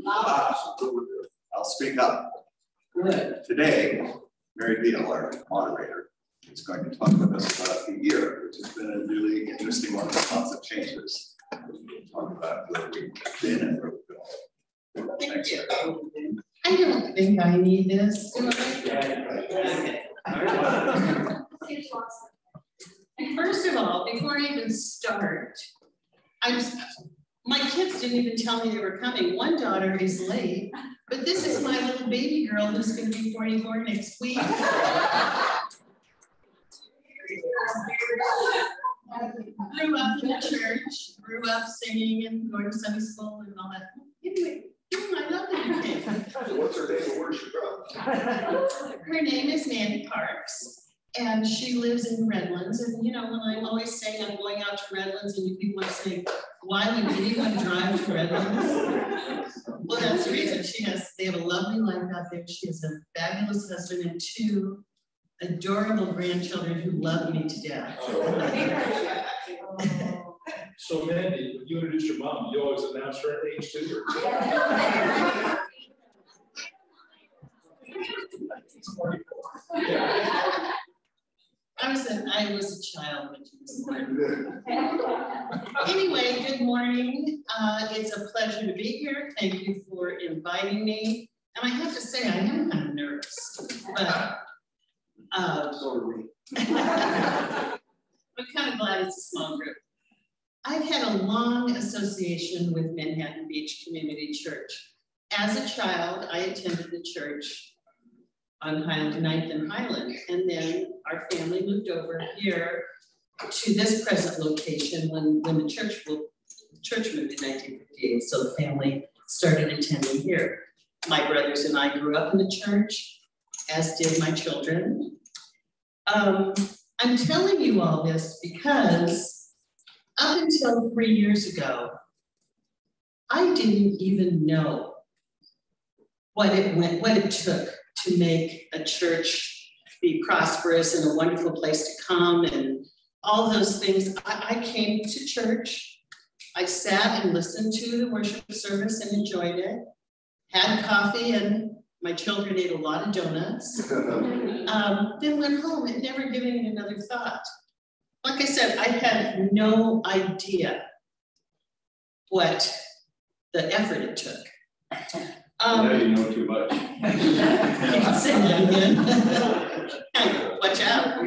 I'll speak up. Good. Today, Mary Beall, our moderator, is going to talk with us about the year, which has been a really interesting one with lots of changes. We'll talk about where we've been and where we're going. Thank you. I don't think I need this, do I? Okay. First of all, before I even start, my kids didn't even tell me they were coming. One daughter is late, but this is my little baby girl who's going to be 44 next week. Grew up in the church, grew up singing and going to Sunday school and all that. Anyway, I love that you came. What's her name and where's she from? Her name is Mandy Parks. And she lives in Redlands. And you know, when I'm always saying I'm going out to Redlands, and you people are saying, why would anyone drive to Redlands? Well, that's the reason. They have a lovely life out there. She has a fabulous husband and 2 adorable grandchildren who love me to death. So Mandy, when you introduced your mom, you always announce her age too? Yeah. I was a child when she was born. Anyway, good morning. It's a pleasure to be here. Thank you for inviting me. And I have to say, I am kind of nervous, but So are we. I'm kind of glad it's a small group. I've had a long association with Manhattan Beach Community Church. As a child, I attended the church on 9th and Highland. And then our family moved over here to this present location when the church moved in 1958. So the family started attending here. My brothers and I grew up in the church, as did my children. I'm telling you all this because up until 3 years ago, I didn't even know what it took to make a church be prosperous and a wonderful place to come and all those things. I came to church, I sat and listened to the worship service and enjoyed it, had coffee, and my children ate a lot of donuts, then went home and never given it another thought. Like I said, I had no idea what the effort it took. Now you know too much. You can say that again. Watch out.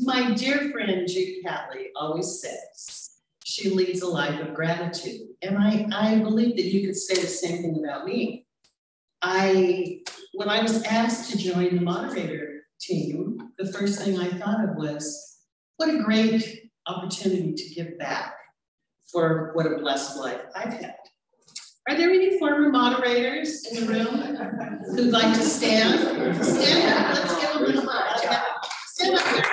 My dear friend Judy Catley always says she leads a life of gratitude. And I believe that you could say the same thing about me. When I was asked to join the moderator team, the first thing I thought of was, what a great opportunity to give back for what a blessed life I've had. Are there any former moderators in the room who'd like to stand? Stand up. Let's give them a little hug. Stand up here.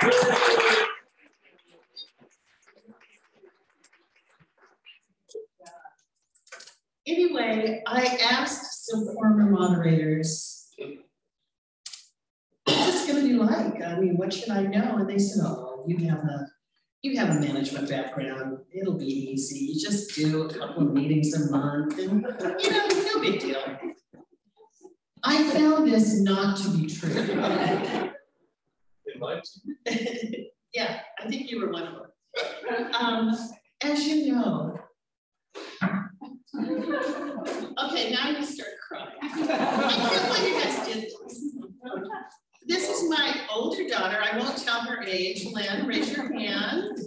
Anyway, I asked some former moderators, what's this going to be like? I mean, what should I know? And they said, oh, you have a management background. It'll be easy. You just do a couple of meetings a month and, you know, no big deal. I found this not to be true. Yeah, I think you were one of them. As you know, okay, now you start crying. I can't believe you guys did this. This is my older daughter. I won't tell her age. Lynn, raise your hand.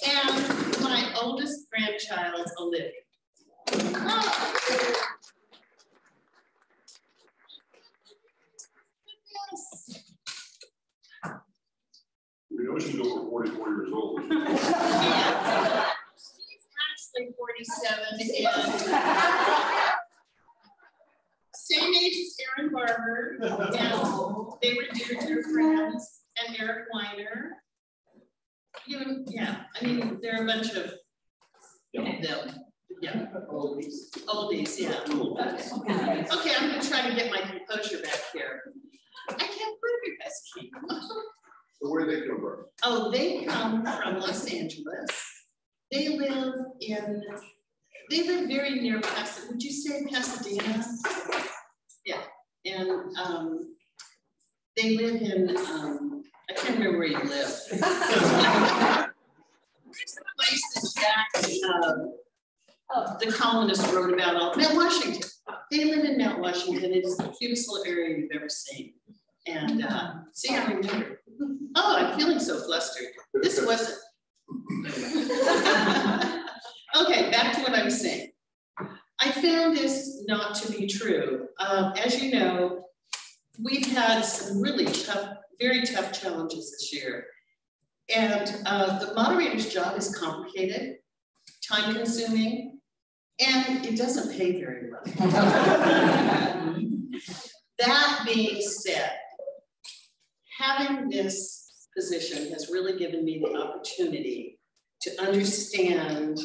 And my oldest grandchild, Olivia. Oh. Yes. We know she's over 44 years old. Yeah. She's actually 47 and same age as Aaron Barber, and they were dear friends, and Eric Weiner. You know, yeah, I mean, there are a bunch of them. Yeah. Oldies, yeah. Okay, I'm going to try to get my composure back here. I can't believe you guys came. So where do they come from? Oh, they come from Los Angeles. They live in they live very near Pasadena. Would you say Pasadena? Yeah, and they live in, I can't remember where you live. There's a place that Jack, the columnist, wrote about Mount Washington. They live in Mount Washington. It is the cutest little area you've ever seen. And see, I remember. Oh, I'm feeling so flustered. This wasn't. Okay, back to what I was saying. I found this not to be true. As you know, we've had some really tough, very tough challenges this year. And the moderator's job is complicated, time consuming, and it doesn't pay very well. That being said, having this position has really given me the opportunity to understand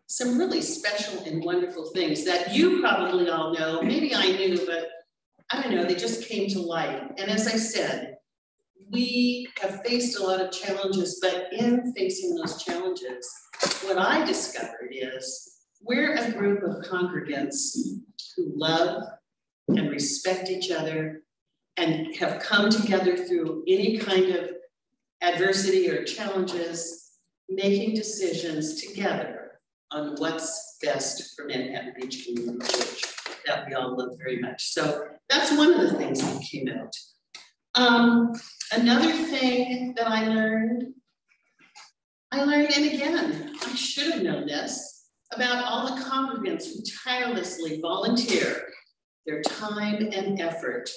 some really special and wonderful things that you probably all know. Maybe I knew, but I don't know, they just came to light. And as I said, we have faced a lot of challenges, but in facing those challenges, what I discovered is we're a group of congregants who love and respect each other and have come together through any kind of adversity or challenges, making decisions together on what's best for Manhattan Beach Community Church that we all love very much. So that's one of the things that came out. Another thing that I learned, and again, I should have known this, about all the congregants who tirelessly volunteer their time and effort,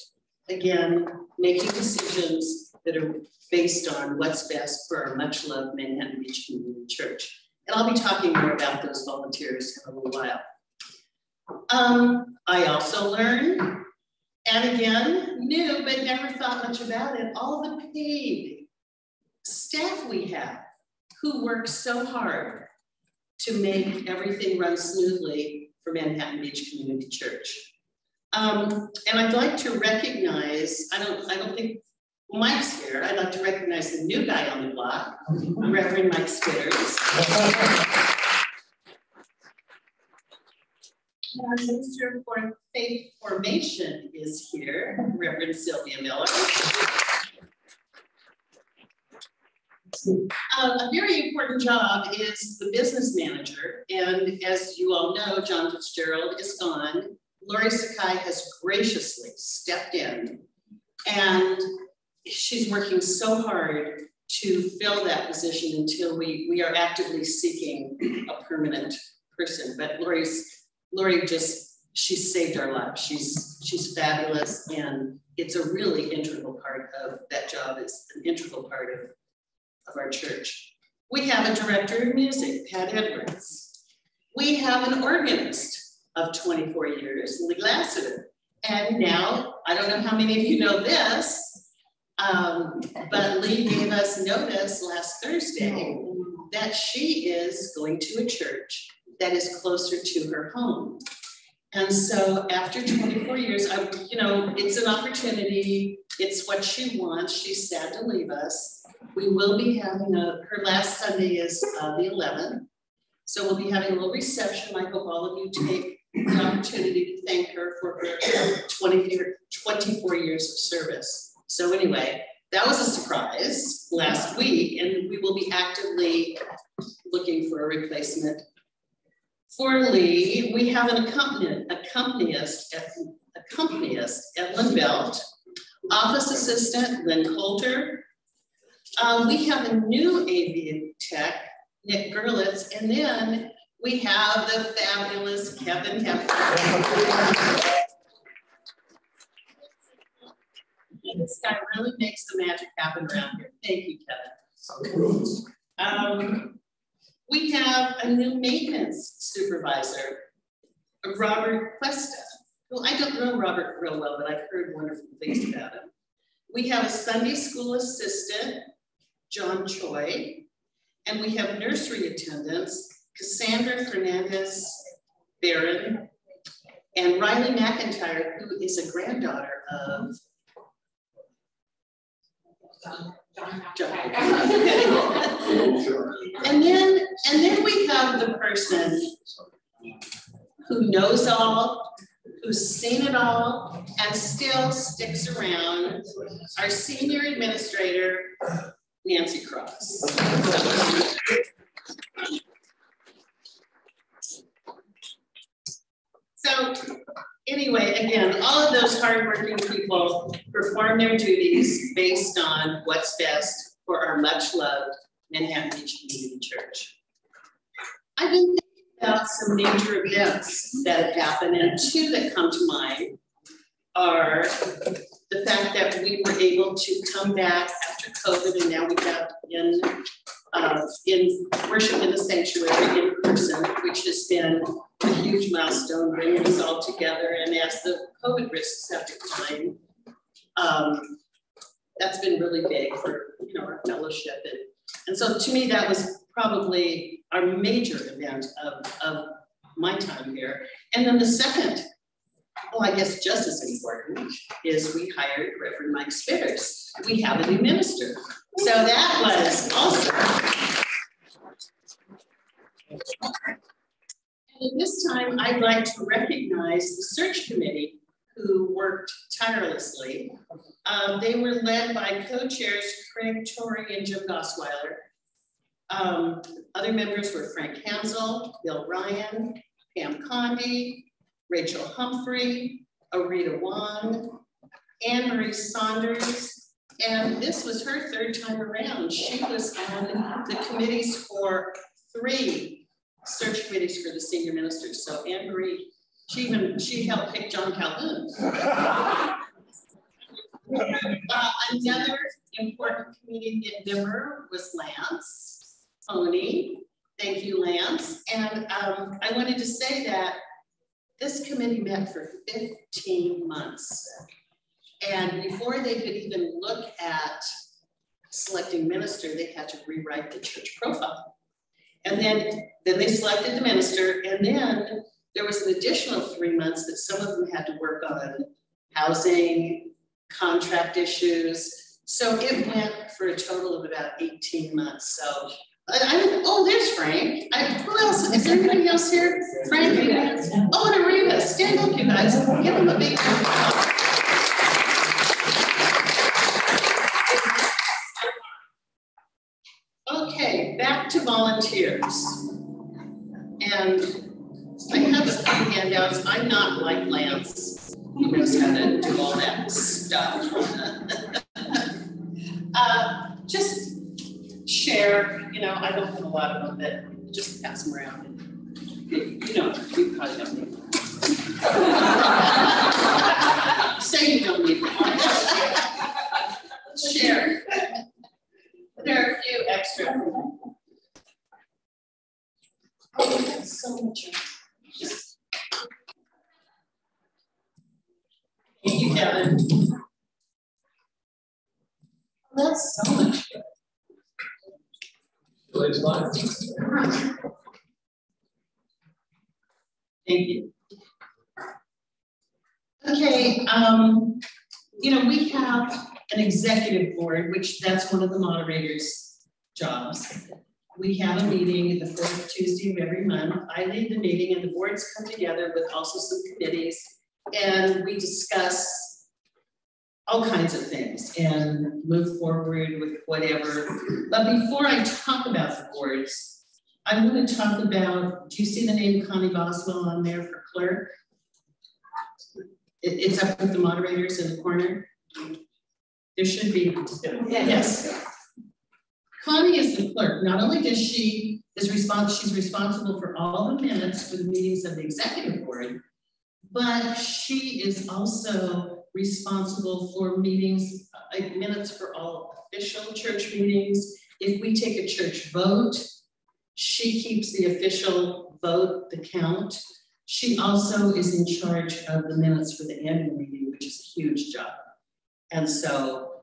again, making decisions that are based on what's best for our much loved Manhattan Beach Community Church. And I'll be talking more about those volunteers in a little while. I also learned, and again, knew but never thought much about it, all the paid staff we have who work so hard to make everything run smoothly for Manhattan Beach Community Church. And I'd like to recognize, I don't think Mike's here. I'd like to recognize the new guy on the block, Reverend Mike Spitters. Our Minister for Faith Formation is here, Reverend Sylvia Miller. A very important job is the business manager. And as you all know, John Fitzgerald is gone. Lori Sakai has graciously stepped in, and she's working so hard to fill that position until we are actively seeking a permanent person. But Lori she's saved our lives. She's fabulous, and it's a really integral part of that job. It's an integral part of our church. We have a director of music, Pat Edwards. We have an organist of 24 years, Lee Lassiter. And now, I don't know how many of you know this, but Lee gave us notice last Thursday that she is going to a church that is closer to her home. And so after 24 years, it's an opportunity. It's what she wants. She's sad to leave us. We will be having her last Sunday is the 11th. So we'll be having a little reception. I hope all of you take the opportunity to thank her for her 24 years of service. So anyway, that was a surprise last week, and we will be actively looking for a replacement for Lee. We have an accompanist at Lambert, office assistant Lynn Coulter. We have a new AV tech, Nick Gerlitz, and then we have the fabulous Kevin Humphrey. This guy really makes the magic happen around here. Thank you, Kevin. We have a new maintenance supervisor, Robert Questa. Well, I don't know Robert real well, but I've heard wonderful things about him. We have a Sunday school assistant, John Choi, and we have nursery attendants, Cassandra Fernandez Barron, and Riley McIntyre, who is a granddaughter of John. And then we have the person who knows all, who's seen it all, and still sticks around, our senior administrator, Nancy Cross. So anyway, again, all of those hardworking people perform their duties based on what's best for our much loved Manhattan Beach Community Church. I've been thinking about some major events that have happened, and two that come to mind are the fact that we were able to come back after COVID, and now we have in worship in the sanctuary in person, which has been a huge milestone, bringing us all together. And as the COVID risks have declined, that's been really big for our fellowship. And so to me, that was probably our major event of my time here. And then the second, well, I guess just as important, is we hired Reverend Mike Spitters. We have a new minister. So that was awesome. And at this time, I'd like to recognize the search committee who worked tirelessly. They were led by co-chairs Craig Torrey and Jim Gosweiler. Other members were Frank Hansel, Bill Ryan, Pam Condi, Rachel Humphrey, Arita Wong, Anne Marie Saunders, and this was her third time around. She was on the committees for 3 search committees for the senior ministers. So Anne Marie, she helped pick John Calhoun. Another important committee member was Lance Oni. Thank you, Lance. And I wanted to say that this committee met for 15 months. And before they could even look at selecting minister, they had to rewrite the church profile. And then they selected the minister, and then there was an additional 3 months that some of them had to work on housing, contract issues. So it went for a total of about 18 months. So, oh, there's Frank. Who else? Is there anybody else here? Frank? Oh, and Arita. Stand up, you guys. Give them a big hand. Okay, back to volunteers. And I have a couple handouts. I'm not like Lance, who knows how to do all that stuff. Just share, I don't have a lot of them, but just pass them around. And, you probably don't need them. Say you don't need them. Share. There are a few extra. Oh, that's so much. Thank you, Kevin. That's so much good. Thank you. Okay, we have an executive board, which that's one of the moderators' jobs. We have a meeting the 4th Tuesday of every month. I lead the meeting, and the boards come together with also some committees, and we discuss all kinds of things and move forward with whatever. But before I talk about the boards, I'm going to talk about, do you see the name Connie Boswell on there for clerk? It's up with the moderators in the corner. There should be, yes. Connie is the clerk. Not only does she's responsible for all the minutes for the meetings of the executive board, but she is also responsible for meetings, minutes for all official church meetings. If we take a church vote, she keeps the official vote, the count. She also is in charge of the minutes for the annual meeting, which is a huge job. And so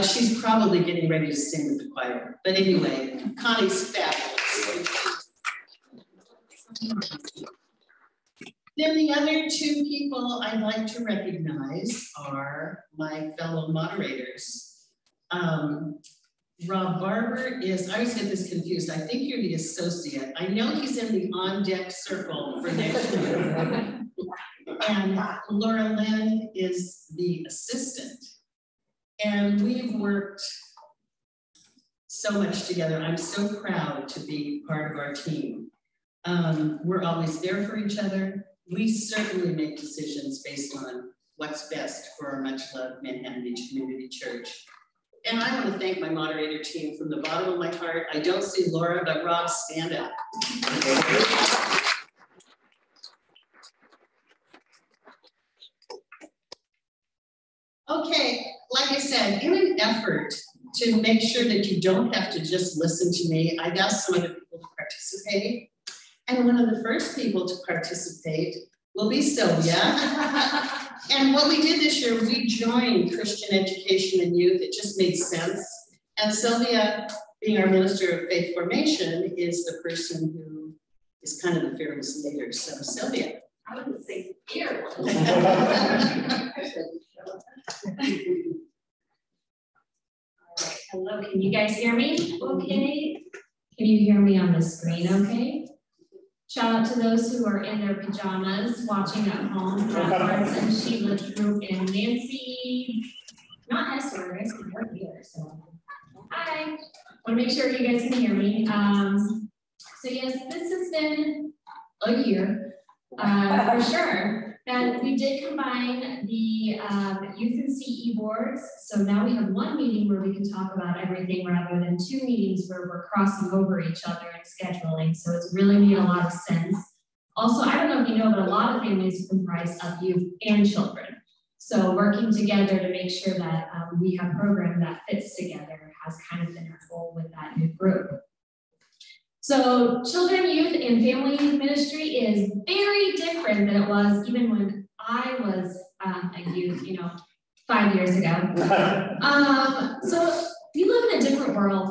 she's probably getting ready to sing with the choir. But anyway, Connie's fabulous. Then the other 2 people I'd like to recognize are my fellow moderators. Rob Barber is, I always get this confused. I think you're the associate. I know he's in the on-deck circle for next year. And Laura Lynn is the assistant. And we've worked so much together. I'm so proud to be part of our team. We're always there for each other. We certainly make decisions based on what's best for our much-loved Manhattan Beach Community Church. And I want to thank my moderator team from the bottom of my heart. I don't see Laura, but Rob, stand up. Okay, like I said, in an effort to make sure that you don't have to just listen to me, I've asked some other people to participate. And one of the first people to participate will be Sylvia. And what we did this year, we joined Christian Education and Youth. It just made sense. And Sylvia, being our Minister of Faith Formation, is the person who is kind of the fearless leader. So Sylvia. I wouldn't say fearless. Hello, can you guys hear me okay? Can you hear me on the screen okay? Shout out to those who are in their pajamas watching at home. Lars and Sheila's group and Nancy, not Esther, I see her here. So, hi, want to make sure you guys can hear me. So yes, this has been a year for sure. And we did combine the youth and CE boards. So now we have one meeting where we can talk about everything rather than two meetings where we're crossing over each other and scheduling. So it's really made a lot of sense. Also, I don't know if you know, but a lot of families are comprised of youth and children. So working together to make sure that we have a program that fits together has kind of been our goal with that new group. So children, youth, and family ministry is very different than it was even when I was a youth, 5 years ago. So we live in a different world.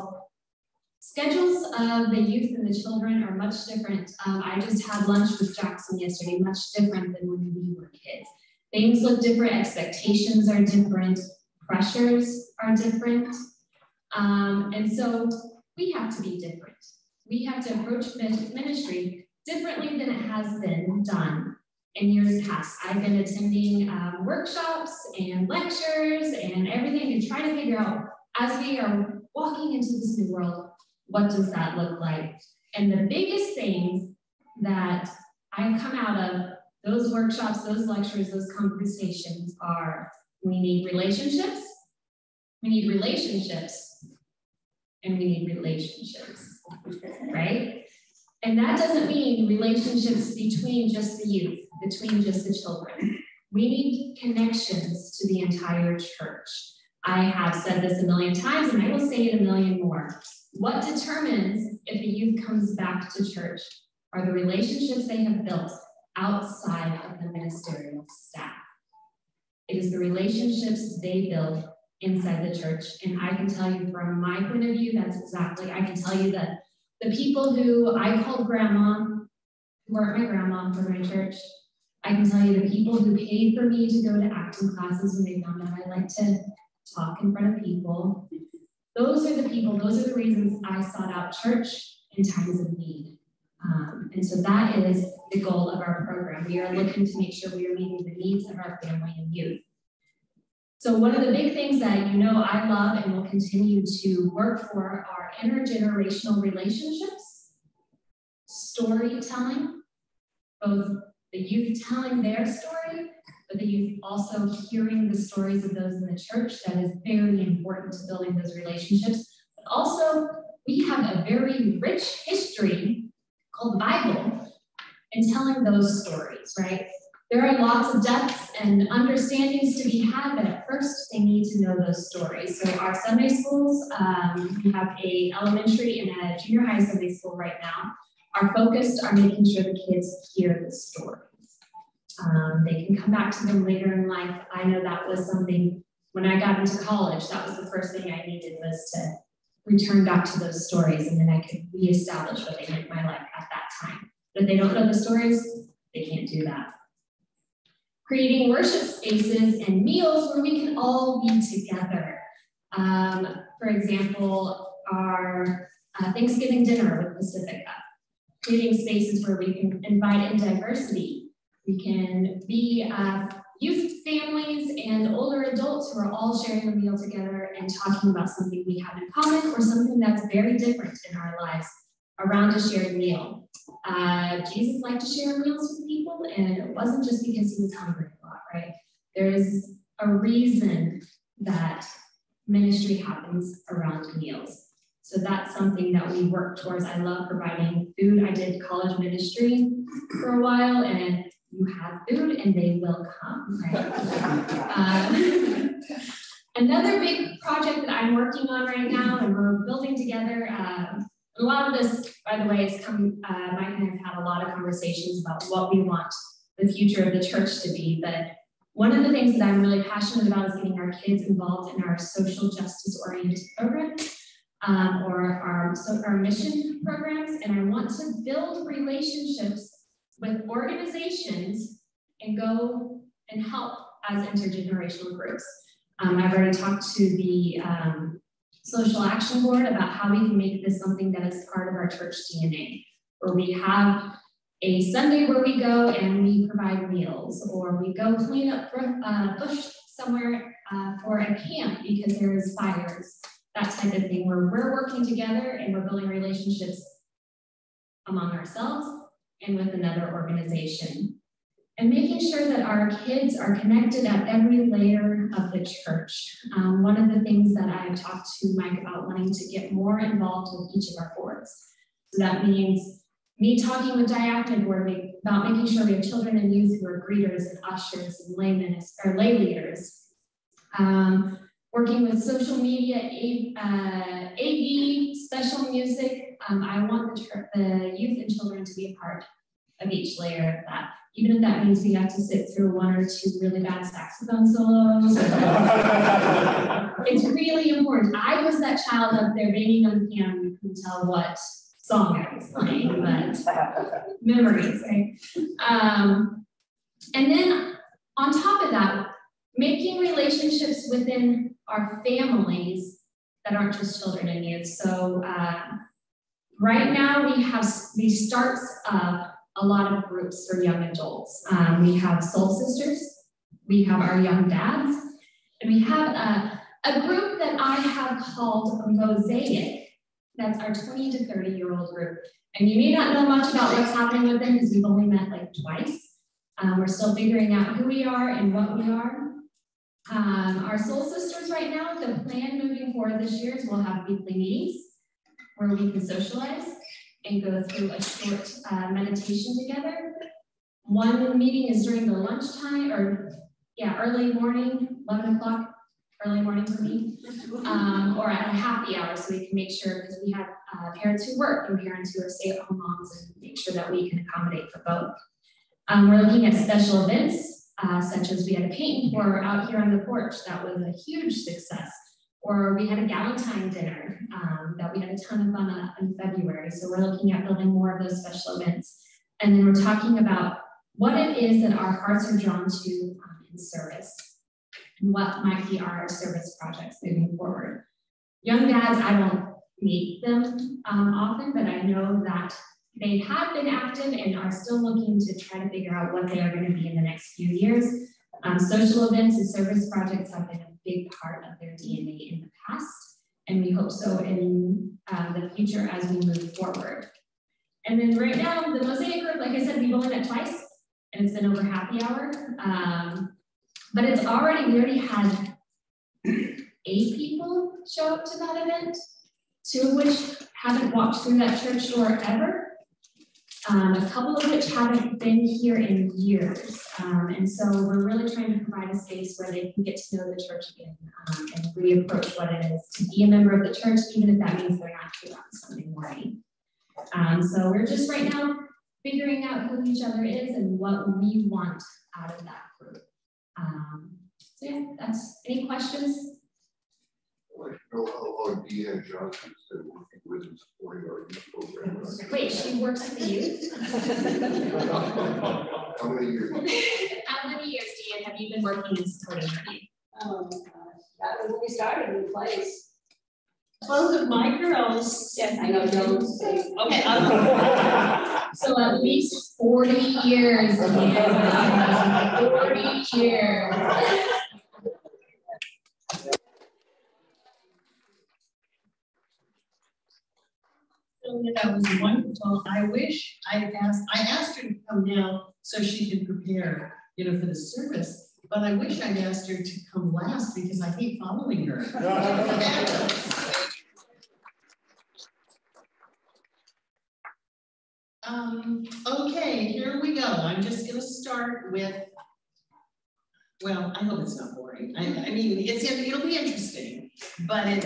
Schedules of the youth and the children are much different. I just had lunch with Jackson yesterday, much different than when we were kids. Things look different, expectations are different, pressures are different. And so we have to be different. We have to approach ministry differently than it has been done in years past. I've been attending workshops and lectures and everything to try to figure out, as we are walking into this new world, what does that look like? And the biggest things that I've come out of those workshops, those lectures, those conversations are, we need relationships, and we need relationships. Right? And that doesn't mean relationships between just the youth, between just the children. We need connections to the entire church. I have said this a million times, and I will say it a million more. What determines if a youth comes back to church are the relationships they have built outside of the ministerial staff. It is the relationships they build inside the church. And I can tell you from my point of view, that's exactly, I can tell you that the people who I called grandma, who weren't my grandma for my church, I can tell you the people who paid for me to go to acting classes when they found out I like to talk in front of people, those are the people, those are the reasons I sought out church in times of need. And so that is the goal of our program. We are looking to make sure we are meeting the needs of our family and youth. So one of the big things that I love and will continue to work for are intergenerational relationships, storytelling, both the youth telling their story, but the youth also hearing the stories of those in the church. That is very important to building those relationships. But also, we have a very rich history called the Bible and telling those stories, right? There are lots of depths and understandings to be had, but at first they need to know those stories. So our Sunday schools, we have a elementary and a junior high Sunday school right now, are focused on making sure the kids hear the stories. They can come back to them later in life. I know that was something, when I got into college, that was the first thing I needed, was to return back to those stories, and then I could reestablish what they meant in my life at that time. But if they don't know the stories, they can't do that. Creating worship spaces and meals where we can all be together. for example, our Thanksgiving dinner with Pacifica, creating spaces where we can invite in diversity. We can be youth families and older adults who are all sharing a meal together and talking about something we have in common or something that's very different in our lives around a shared meal. Jesus liked to share meals with people, and it wasn't just because he was hungry a lot, right? There's a reason that ministry happens around meals. So that's something that we work towards. I love providing food. I did college ministry for a while, and you have food and they will come, right? Another big project that I'm working on right now, and we're building together, a lot of this, by the way, is coming, Mike and I have had a lot of conversations about what we want the future of the church to be, but one of the things that I'm really passionate about is getting our kids involved in our social justice-oriented programs, or our mission programs, and I want to build relationships with organizations and go and help as intergenerational groups. I've already talked to the Social Action Board about how we can make this something that is part of our church DNA, where we have a Sunday where we go and we provide meals, or we go clean up bush somewhere for a camp because there's fires, that type of thing, where we're working together and we're building relationships among ourselves and with another organization. And making sure that our kids are connected at every layer of the church. One of the things that I've talked to Mike about wanting to get more involved with each of our boards. So that means me talking with diaconate board about making sure we have children and youth who are greeters and ushers and lay leaders. Working with social media, AD, special music. I want the youth and children to be a part of each layer of that. Even if that means we have to sit through 1 or 2 really bad saxophone solos. It's really important. I was that child up there banging on the piano. You couldn't tell what song I was playing, but memories, right? And then on top of that, making relationships within our families that aren't just children and youth. So right now we start a lot of groups for young adults. We have Soul Sisters, we have our young dads, and we have a group that I have called Mosaic. That's our 20 to 30-year-old group. And you may not know much about what's happening with them because we've only met like twice. We're still figuring out who we are and what we are. Our Soul Sisters right now, the plan moving forward this year is we'll have weekly meetings where we can socialize and go through a short meditation together. One meeting is during the lunchtime, or early morning, 11 o'clock, early morning for me, or at a happy hour, so we can make sure, because we have parents who work and parents who are stay-at-home moms, and make sure that we can accommodate for both. We're looking at special events, such as we had a paint and pour out here on the porch. That was a huge success. Or we had a Galentine dinner that we had a ton of fun in February. So we're looking at building more of those special events. And then we're talking about what it is that our hearts are drawn to in service. What might be our service projects moving forward. Young dads, I don't meet them often, but I know that they have been active and are still looking to try to figure out what they are going to be in the next few years. Social events and service projects have been a big part of their DNA in the past, and we hope so in the future as we move forward. And then right now, the Mosaic group, like I said, we've only met twice, and it's been over happy hour. But we already had 8 people show up to that event, 2 of which haven't walked through that church door ever. A couple of which haven't been here in years. And so we're really trying to provide a space where they can get to know the church again and reapproach what it is to be a member of the church, even if that means they're not here on Sunday morning. So we're just right now figuring out who each other is and what we want out of that group. So yeah, any questions? I'd like to know how long Deanne Johnson has been working with and supporting our youth program. Wait, she works with the youth? How many years? How many years, Deanne, have you been working and supporting her youth? Oh my gosh, that was when we started in place. Both of my girls. Yes, I know those. Okay. So at least 40 years, Amanda. 40 years. That was wonderful. I wish I asked her to come now so she could prepare, for the service. But I wish I'd asked her to come last because I hate following her. Okay, here we go. I'm just going to start with. Well, I hope it's not boring. I mean, it'll be interesting, but I'm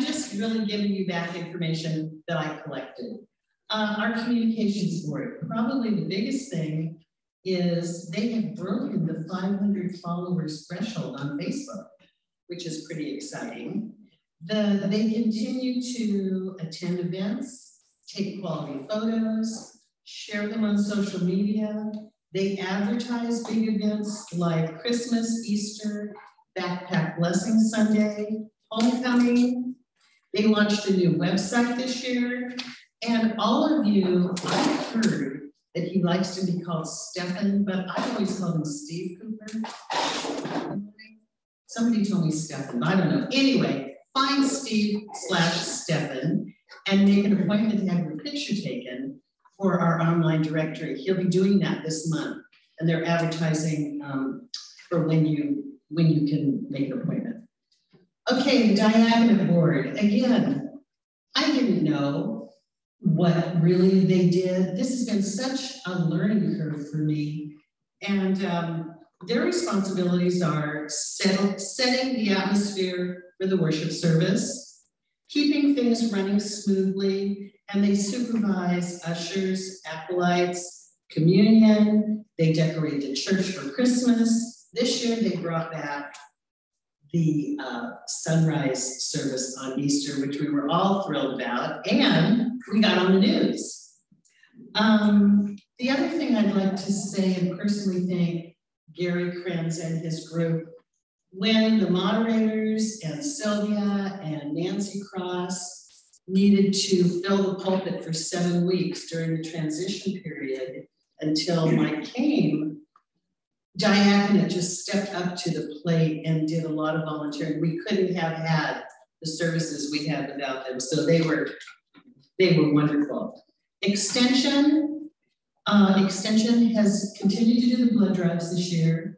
just really giving you back information that I collected. Our communications board, probably the biggest thing is they have broken the 500 followers threshold on Facebook, which is pretty exciting. They continue to attend events, take quality photos, share them on social media. They advertise big events like Christmas, Easter, Backpack Blessing Sunday, Homecoming. They launched a new website this year. And all of you, I've heard that he likes to be called Stephen, but I always call him Steve Cooper. Somebody told me Stephen, I don't know. Anyway, find Steve/Stephen and make an appointment to have your picture taken for our online directory. He'll be doing that this month. And they're advertising for when you can make an appointment. Okay, the diagonal board. Again, I didn't know what really they did. This has been such a learning curve for me. And their responsibilities are setting the atmosphere for the worship service, keeping things running smoothly, and they supervise ushers, acolytes, communion. They decorate the church for Christmas. This year they brought back the sunrise service on Easter, which we were all thrilled about, and we got on the news. The other thing I'd like to say and personally thank Gary Krenz and his group, when the moderators and Sylvia and Nancy Cross needed to fill the pulpit for 7 weeks during the transition period until Mike came, Diaconate just stepped up to the plate and did a lot of volunteering. We couldn't have had the services we had without them, so they were wonderful. Extension has continued to do the blood drives this year.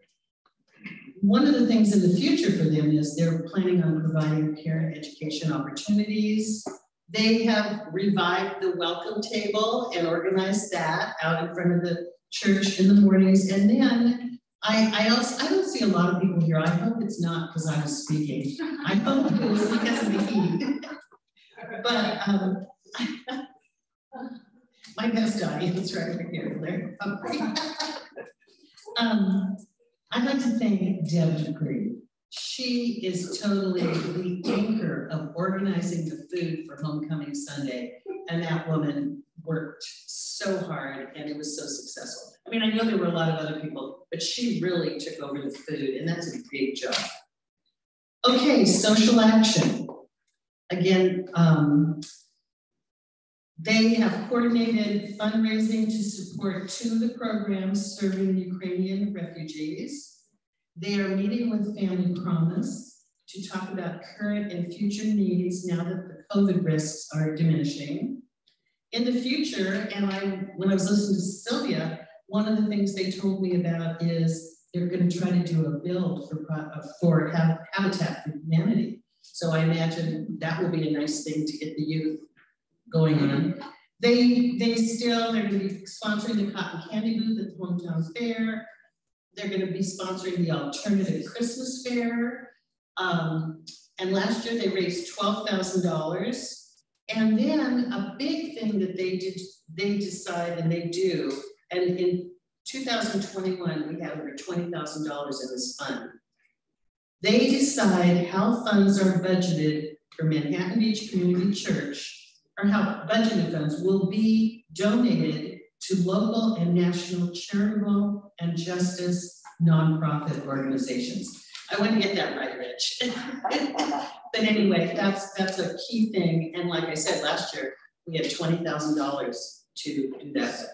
One of the things in the future for them is they're planning on providing parent education opportunities. They have revived the welcome table and organized that out in front of the church in the mornings. And then I don't see a lot of people here. I hope it's not because I was speaking. I hope it was because of the heat. But my best audience right over here. They're Humphrey. I'd like to thank Deb Dupree. She is totally the anchor of organizing the food for Homecoming Sunday. And that woman worked so hard and it was so successful. I mean, I know there were a lot of other people, but she really took over the food and that's a big job. Okay, social action. Again, they have coordinated fundraising to support 2 of the programs serving Ukrainian refugees. They are meeting with Family Promise to talk about current and future needs now that the COVID risks are diminishing. In the future, and when I was listening to Sylvia, one of the things they told me about is they're going to try to do a build for Habitat for Humanity. So I imagine that will be a nice thing to get the youth going on. They're going to be sponsoring the Cotton Candy booth at the Hometown Fair. They're going to be sponsoring the Alternative Christmas Fair. And last year they raised $12,000. And then a big thing that they decide and they do, and in 2021, we have over $20,000 in this fund. They decide how funds are budgeted for Manhattan Beach Community Church, or how budgeted funds will be donated to local and national charitable and justice nonprofit organizations. I want to get that right, Rich. But anyway, that's a key thing. And like I said, last year, we had $20,000 to do that.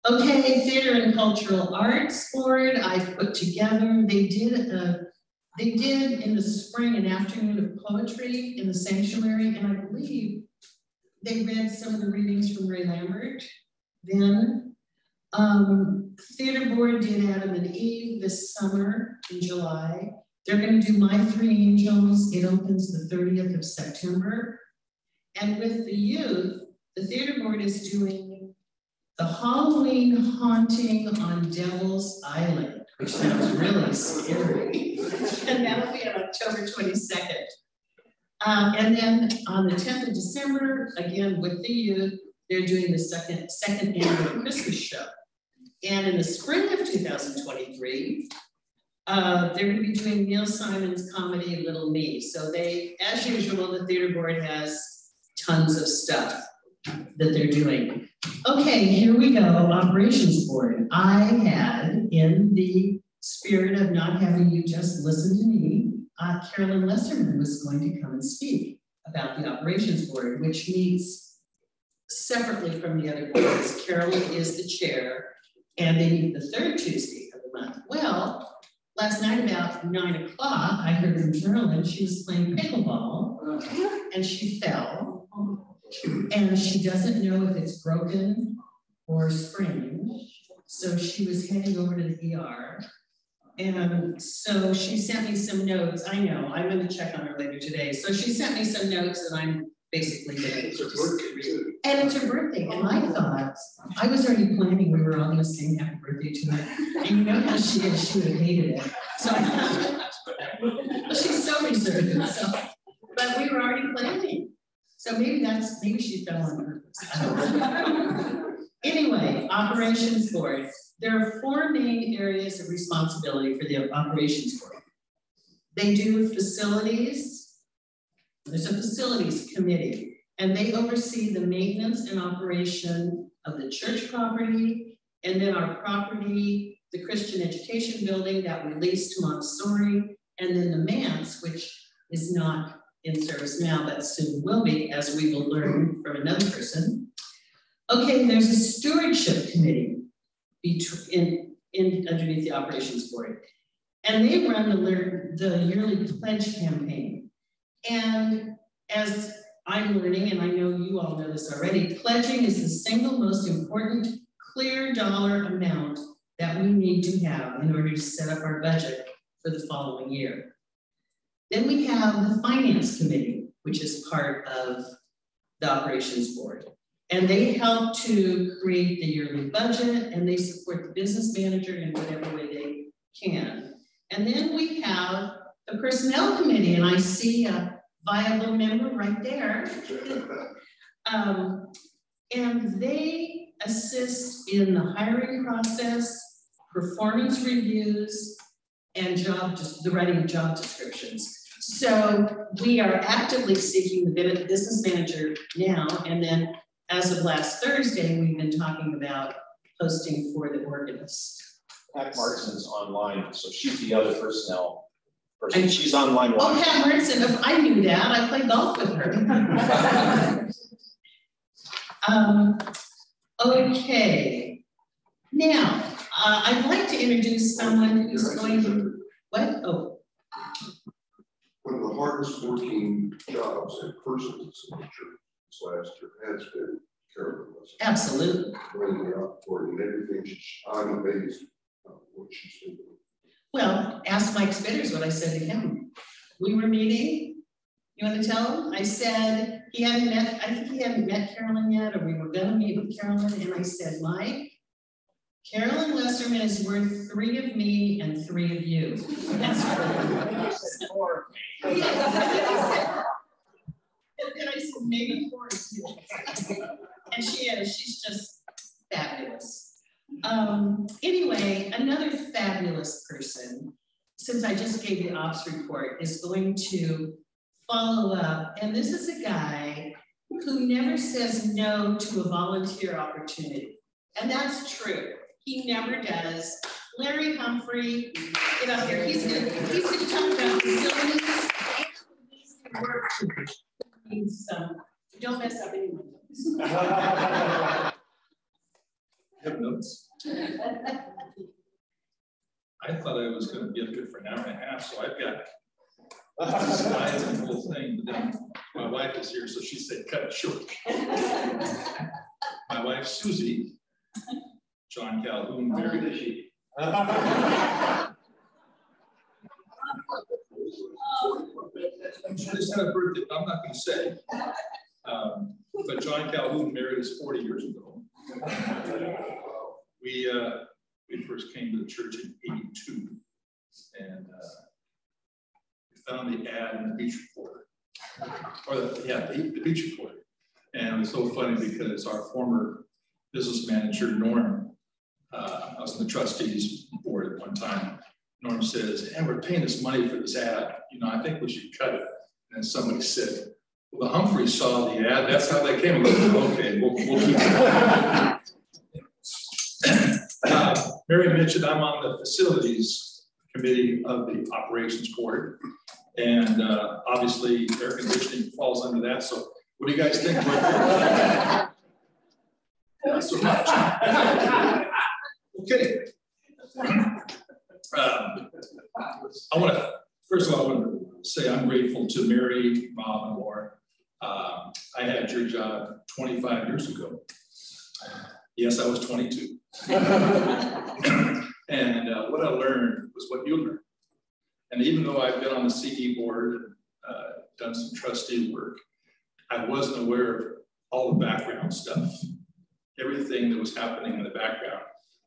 Okay, Theater and Cultural Arts Board, I put together, they did in the spring an afternoon of poetry in the sanctuary, and I believe they read some of the readings from Ray Lambert then. Theater Board did Adam and Eve this summer in July. They're going to do My Three Angels. It opens the 30th of September. And with the youth, the Theater Board is doing The Halloween Haunting on Devil's Island, which sounds really scary. And that'll be on October 22nd. And then on the 10th of December, again with the youth, they're doing the second annual Christmas show. And in the spring of 2023, they're going to be doing Neil Simon's comedy Little Me. So they, as usual, the Theater Board has tons of stuff that they're doing. Okay, here we go, Operations Board. I had, in the spirit of not having you just listen to me, Carolyn Lesserman was going to come and speak about the Operations Board, which meets separately from the other boards. Carolyn is the chair, and they meet the third Tuesday of the month. Well, last night about 9 o'clock, I heard from Carolyn, she was playing pickleball, and she fell, and she doesn't know if it's broken or sprained, so she was heading over to the ER. And so she sent me some notes. I know, I'm going to check on her later today. So she sent me some notes that I'm basically going to just read. And it's her birthday. And I thought, I was already planning, we were all going to sing happy birthday to her. And you know how she is, she would have hated it. So she's so reserved. So, but we were already planning. So maybe she fell on purpose. I don't know. Anyway, Operations Board. There are 4 main areas of responsibility for the Operations Board. They do facilities. There's a facilities committee, and they oversee the maintenance and operation of the church property, and then our property, the Christian Education Building that we leased to Montessori, and then the manse, which is not in service now, but soon will be, as we will learn from another person. Okay, there's a stewardship committee underneath the Operations Board. And they run the yearly pledge campaign. And as I'm learning, and I know you all know this already, pledging is the single most important clear dollar amount that we need to have in order to set up our budget for the following year. Then we have the Finance Committee, which is part of the Operations Board. And they help to create the yearly budget, and they support the business manager in whatever way they can. And then we have the Personnel Committee, and I see a viable member right there. And they assist in the hiring process, performance reviews, and the writing of job descriptions. So we are actively seeking the business manager now, and then as of last Thursday, we've been talking about posting for the organist. Pat Martinson's online, so she's the other personnel person. And she's online. Oh, Pat Martinson, if I knew that, I played golf with her. Okay. Now, I'd like to introduce someone who's going to, what? Oh. One of the hardest working jobs and persons in the church this last year has been Carolyn. Absolutely. And everything, I'm amazed at what she's been doing. Well, ask Mike Spitters what I said to him. We were meeting. You want to tell him? I said he hadn't met, I think he hadn't met Carolyn yet, or we were going to meet with Carolyn. And I said, Mike, Carolyn Lesserman is worth 3 of me and 3 of you. That's right. 4. And then I said, maybe 4 of you. And she is, she's just fabulous. Anyway, another fabulous person, since I just gave the ops report, is going to follow up. And this is a guy who never says no to a volunteer opportunity. And that's true. He never does. Larry Humphrey, get up here. He's gonna talk about facilities and work. So don't mess up any windows. Have notes. I thought I was going to be up here for an hour and a half, so I've got slides and the whole thing. But then my wife is here, so she said, cut it short. My wife, Susie, John Calhoun, married she. She just had a birthday, but I'm not going to say. But John Calhoun married us 40 years ago. We first came to the church in '82, and we found the ad in the Beach Reporter, the Beach Reporter. And it was so funny because our former business manager, Norm, I was on the trustees board at one time. Norm says, "And we're paying this money for this ad. You know, I think we should cut it." And then somebody said, "Well, the Humphrey saw the ad. That's how they came." Okay, we'll keep it. Mary mentioned I'm on the facilities committee of the operations board, and obviously air conditioning falls under that. So, what do you guys think? Not so much. Okay. I want to, first of all, I want to say I'm grateful to Mary, Bob, and Laura. I had your job 25 years ago. Yes, I was 22. And what I learned was what you learned. And even though I've been on the CE board and done some trustee work, I wasn't aware of all the background stuff, everything that was happening in the background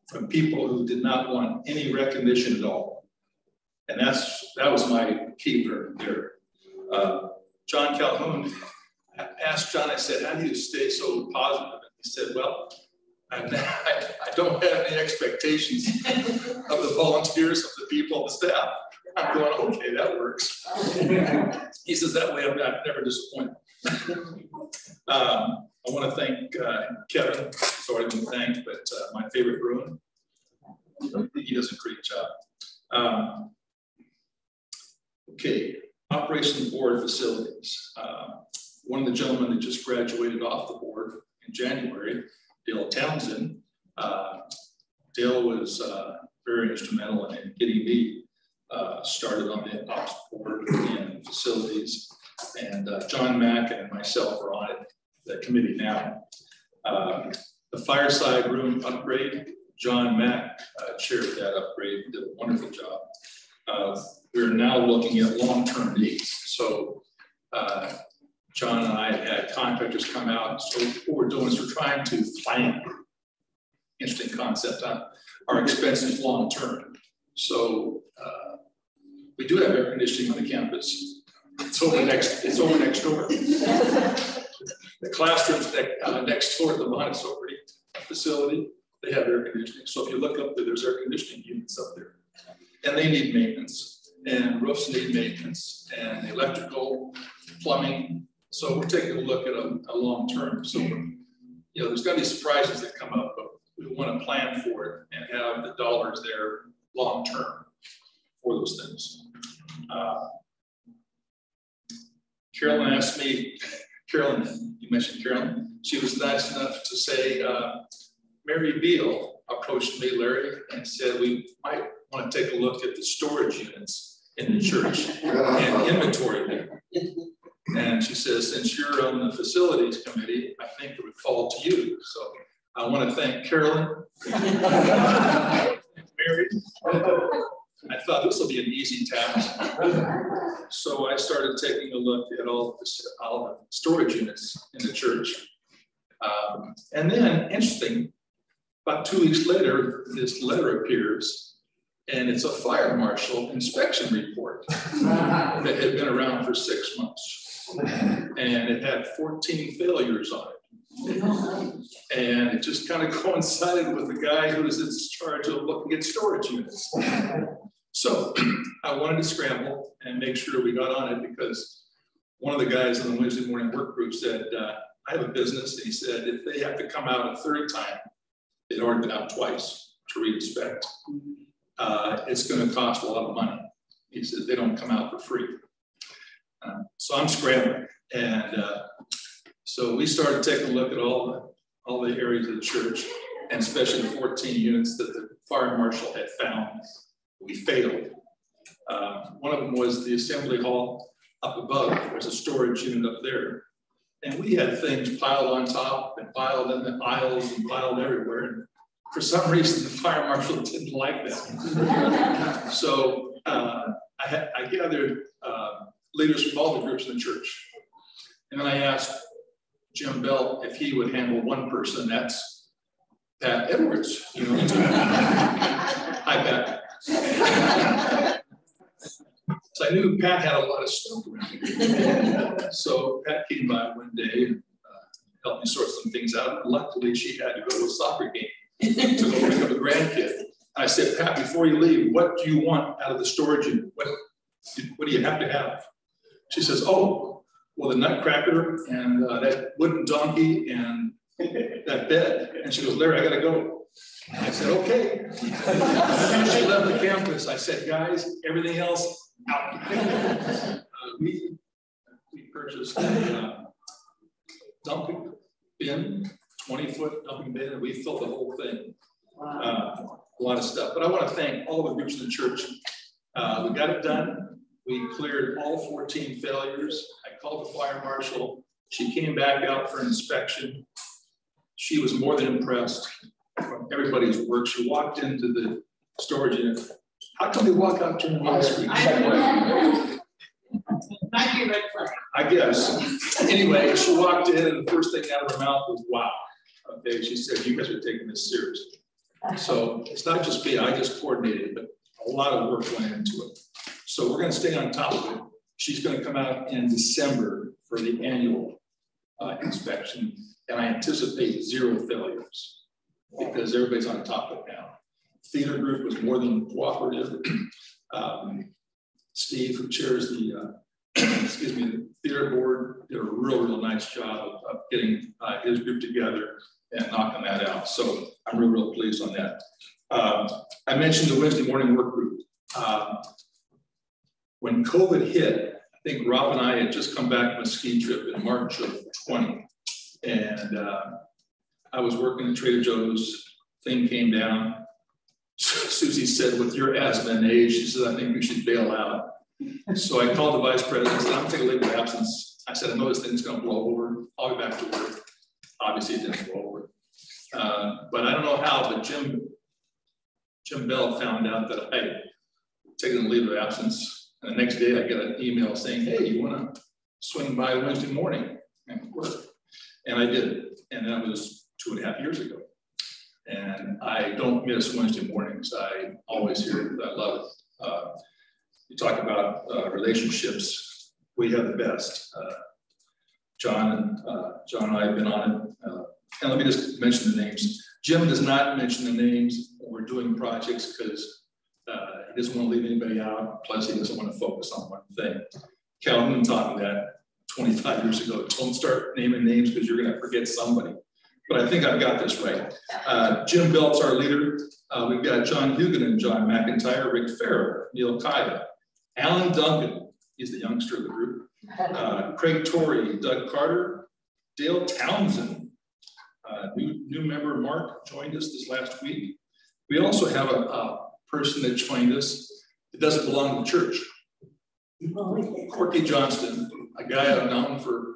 from people who did not want any recognition at all. And that was my key learning there. John Calhoun, I asked John, I said, "How do you stay so positive?" And he said, "Well, I don't have any expectations of the volunteers, of the people, the staff." I'm going, "Okay, that works." He says, "That way I'm never disappointed." I want to thank Kevin. He's already been thanked, but my favorite Bruin. He does a great job. Okay, Operations Board Facilities. One of the gentlemen that just graduated off the board in January, Dale Townsend. Dale was very instrumental in getting me started on the ops board and facilities. And John Mack and myself are on it, the committee now. The fireside room upgrade, John Mack chaired that upgrade, did a wonderful job. We're now looking at long-term needs. So John and I had contractors come out. So what we're doing is we're trying to plan, interesting concept, our expenses long-term. So we do have air conditioning on the campus. It's over next door. The classrooms next door at the Montessori facility, they have air conditioning. So if you look up there, there's air conditioning units up there. And they need maintenance, and roofs need maintenance, and electrical, plumbing. So we're taking a look at a long term. So, there's going to be surprises that come up, but we want to plan for it and have the dollars there long term for those things. Carolyn asked me, you mentioned Carolyn, she was nice enough to say, Mary Beall approached me, Larry, and said we might want to take a look at the storage units in the church and inventory them. And she says, since you're on the facilities committee, I think it would fall to you. So I want to thank Carolyn, Mary. I thought this will be an easy task. So I started taking a look at all the storage units in the church. And then, interesting, about 2 weeks later, this letter appears, and it's a fire marshal inspection report that had been around for 6 months. And it had 14 failures on it. And it just kind of coincided with the guy who was in charge of looking at storage units. So I wanted to scramble and make sure we got on it, because one of the guys in the Wednesday morning work group said, I have a business. And he said, if they have to come out a third time, they'd already been out twice to re-inspect. it's going to cost a lot of money. He said they don't come out for free. So I'm scrambling. And so we started taking a look at all the areas of the church, and especially the 14 units that the fire marshal had found. We failed. One of them was the assembly hall up above. There's a storage unit up there. And we had things piled on top and piled in the aisles and piled everywhere. And for some reason, the fire marshal didn't like that. So I gathered leaders from all the groups in the church. And then I asked Jim Beall if he would handle one person. That's Pat Edwards. You know, hi, Pat. So I knew Pat had a lot of stuff around. So Pat came by one day and helped me sort some things out. Luckily, she had to go to a soccer game to go pick up a grandkid. I said, Pat, before you leave, what do you want out of the storage unit? What do you have to have? She says, oh, well, the nutcracker and that wooden donkey and that bed. And she goes, Larry, I gotta go. And I said, okay. She left the campus. I said, guys, everything else out. We purchased a dumping bin, 20-foot dumping bin, and we filled the whole thing. Wow. A lot of stuff. But I want to thank all the groups in the church. We got it done. We cleared all 14 failures. I called the fire marshal. She came back out for an inspection. She was more than impressed from everybody's work. She walked into the storage unit. How come they walk out during the street? I guess. Anyway, she walked in, and the first thing out of her mouth was, wow. Okay, she said, you guys are taking this seriously. So it's not just me, I just coordinated, but a lot of work went into it. So we're going to stay on top of it. She's going to come out in December for the annual inspection, and I anticipate 0 failures because everybody's on top of it now. Theater group was more than cooperative. Steve, who chairs the the theater board, did a real nice job of getting his group together and knocking that out. So I'm real pleased on that. I mentioned the Wednesday morning work group. When COVID hit, I think Rob and I had just come back from a ski trip in March of 20. And I was working at Trader Joe's, thing came down. Susie said, with your asthma and age, she said, I think we should bail out. So I called the vice president and said, I'm taking a leave of absence. I said, I know this thing's gonna blow over. I'll be back to work. Obviously it didn't blow over. But I don't know how, but Jim Beall found out that I had taken a leave of absence. And the next day I get an email saying, hey, you wanna swing by Wednesday morning and work? And I did, and that was 2.5 years ago. And I don't miss Wednesday mornings. I always hear it, I love it. You talk about relationships, we have the best. John and I have been on it. And let me just mention the names. Jim does not mention the names when we're doing projects because he doesn't want to leave anybody out. Plus, he doesn't want to focus on one thing. Calhoun taught me that 25 years ago. Don't start naming names because you're going to forget somebody. But I think I've got this right. Jim Belt's our leader. We've got John Hugan, John McIntyre, Rick Farrer, Neil Kaya, Alan Duncan, he's the youngster of the group, Craig Torrey, Doug Carter, Dale Townsend, new member Mark joined us this last week. We also have a person that joined us that doesn't belong to the church. Corky Johnston, a guy I've known for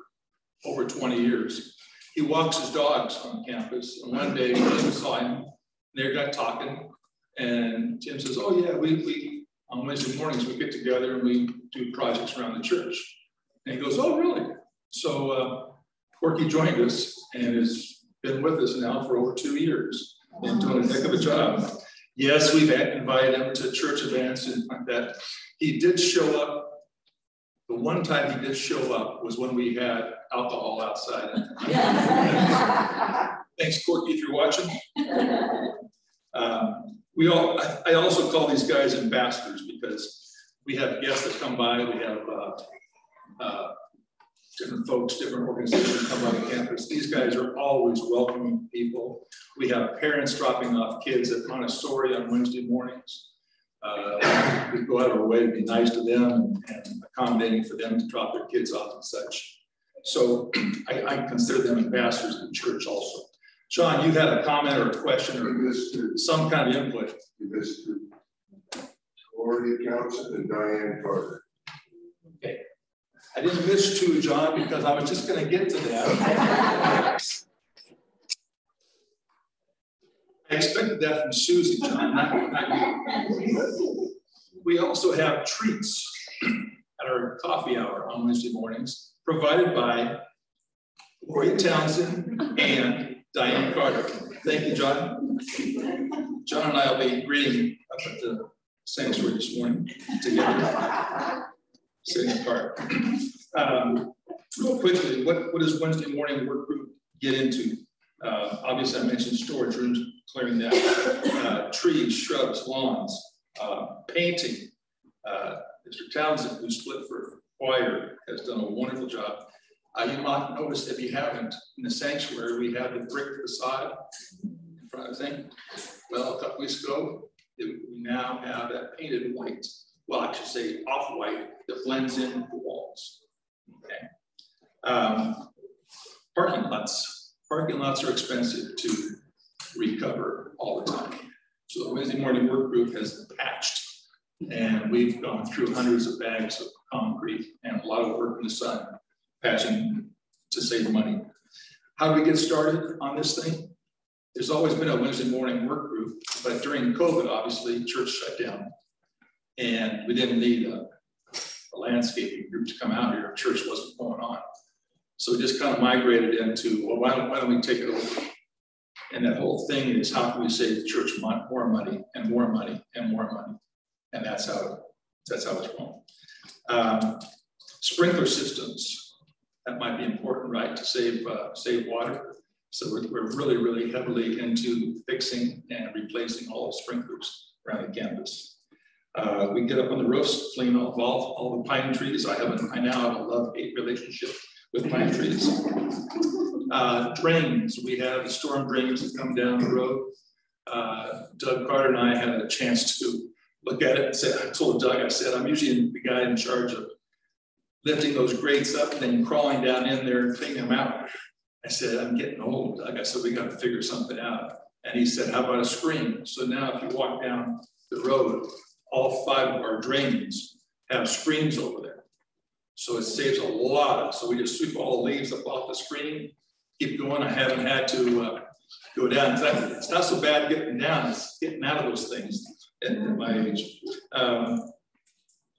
over 20 years. He walks his dogs on campus, and one day Jim saw him, they got talking, and Jim says, oh yeah, we on Wednesday mornings, we get together and we do projects around the church. And he goes, oh really? So Corky joined us and has been with us now for over 2 years and doing a heck of a job. Yes, we've invited him to church events and like that. He did show up. The one time he did show up was when we had alcohol outside. Thanks, Corky, if you're watching. I also call these guys ambassadors because we have guests that come by. We have different folks, different organizations come by the campus. These guys are always welcoming people. We have parents dropping off kids at Montessori on Wednesday mornings. We go out of our way to be nice to them and accommodating for them to drop their kids off and such. So I consider them ambassadors of the church also. John, you had a comment or a question or some kind of input. You missed Gloria Johnson and Diane Carter. Okay. I didn't miss two, John, because I was just going to get to that. I expected that from Susie, John. Not you. We also have treats at our coffee hour on Wednesday mornings, provided by Gloria Townsend and Diane Carter. Thank you, John. John and I will be reading up at the sanctuary this morning together, sitting apart. Real quickly, what does Wednesday morning work group get into? Obviously, I mentioned storage rooms, clearing that, trees, shrubs, lawns, painting. Mr. Townsend, who split for choir, has done a wonderful job. You might notice, if you haven't, in the sanctuary, we have the brick facade in front of the thing. Well, a couple weeks ago, we now have that painted white. Well, I should say off-white that blends in the walls. Okay. Parking lots. Parking lots are expensive to recover all the time. So the Wednesday morning work group has patched, and we've gone through hundreds of bags of concrete and a lot of work in the sun, patching to save money. How do we get started on this thing? There's always been a Wednesday morning work group, but during COVID, obviously, church shut down, and we didn't need a landscaping group to come out here. Church wasn't going on. So we just kind of migrated into, well, why don't we take it over? And that whole thing is, how can we save the church more money and more money and more money? And that's how it's going. Sprinkler systems, that might be important, right, to save water. So we're really, really heavily into fixing and replacing all the sprinklers around the campus. We get up on the roofs, clean off all the pine trees. I now have a love-hate relationship with pine trees. Drains, we have the storm drains that come down the road. Doug Carter and I had a chance to look at it and say, I told Doug, I said, I'm usually the guy in charge of lifting those grates up and then crawling down in there and cleaning them out. I said, I'm getting old, Doug. I said, we got to figure something out. And he said, how about a screen? So now if you walk down the road, all 5 of our drains have screens over there. So it saves a lot. So we just sweep all the leaves up off the screen, keep going. I haven't had to go down. In fact, it's not so bad getting down, it's getting out of those things at my age.